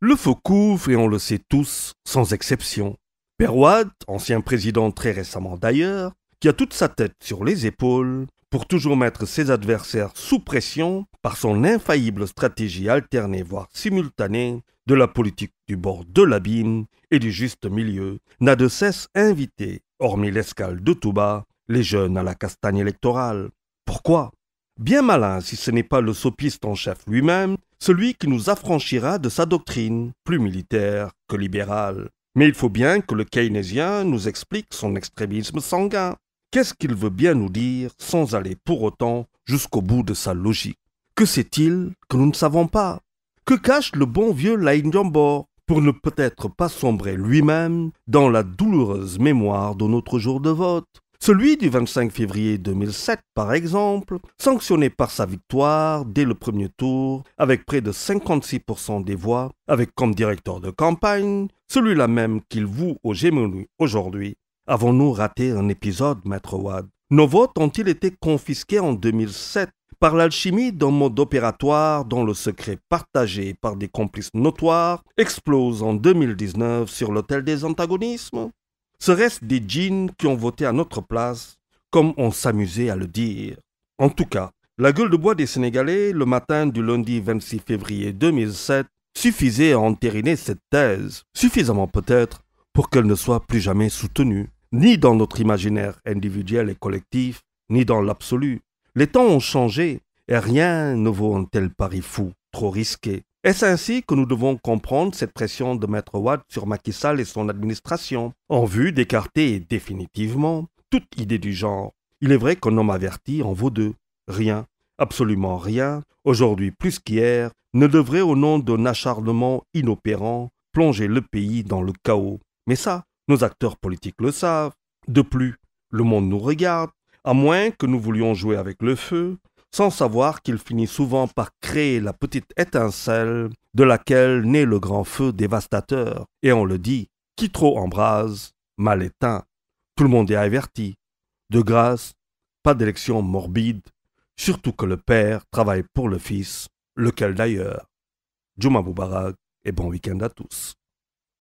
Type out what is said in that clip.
Le feu couvre et on le sait tous, sans exception. Père Wade, ancien président très récemment d'ailleurs, qui a toute sa tête sur les épaules pour toujours mettre ses adversaires sous pression par son infaillible stratégie alternée voire simultanée de la politique du bord de l'abîme et du juste milieu, n'a de cesse invité, hormis l'escale de Touba, les jeunes à la castagne électorale. Pourquoi? Bien malin si ce n'est pas le sophiste en chef lui-même, celui qui nous affranchira de sa doctrine, plus militaire que libérale. Mais il faut bien que le keynésien nous explique son extrémisme sanguin. Qu'est-ce qu'il veut bien nous dire sans aller pour autant jusqu'au bout de sa logique? Que sait-il que nous ne savons pas? Que cache le bon vieux Laïn Diambor pour ne peut-être pas sombrer lui-même dans la douloureuse mémoire de notre jour de vote? Celui du 25 février 2007, par exemple, sanctionné par sa victoire dès le premier tour, avec près de 56% des voix, avec comme directeur de campagne, celui-là même qu'il voue aux gémonies aujourd'hui. Avons-nous raté un épisode, Maître Wade? Nos votes ont-ils été confisqués en 2007 par l'alchimie d'un mode opératoire dont le secret partagé par des complices notoires explose en 2019 sur l'autel des antagonismes? Serait-ce des djinns qui ont voté à notre place, comme on s'amusait à le dire? En tout cas, la gueule de bois des Sénégalais, le matin du lundi 26 février 2007, suffisait à entériner cette thèse, suffisamment peut-être pour qu'elle ne soit plus jamais soutenue, ni dans notre imaginaire individuel et collectif, ni dans l'absolu. Les temps ont changé, et rien ne vaut un tel pari fou, trop risqué. Est-ce ainsi que nous devons comprendre cette pression de Maître Wade sur Macky Sall et son administration, en vue d'écarter définitivement toute idée du genre? Il est vrai qu'un homme averti en vaut deux. Rien, absolument rien, aujourd'hui plus qu'hier, ne devrait au nom d'un acharnement inopérant plonger le pays dans le chaos. Mais ça, nos acteurs politiques le savent. De plus, le monde nous regarde, à moins que nous voulions jouer avec le feu, sans savoir qu'il finit souvent par créer la petite étincelle de laquelle naît le grand feu dévastateur. Et on le dit, qui trop embrase, mal éteint. Tout le monde est averti. De grâce, pas d'élection morbide, surtout que le père travaille pour le fils, lequel d'ailleurs. Juma Moubarak et bon week-end à tous.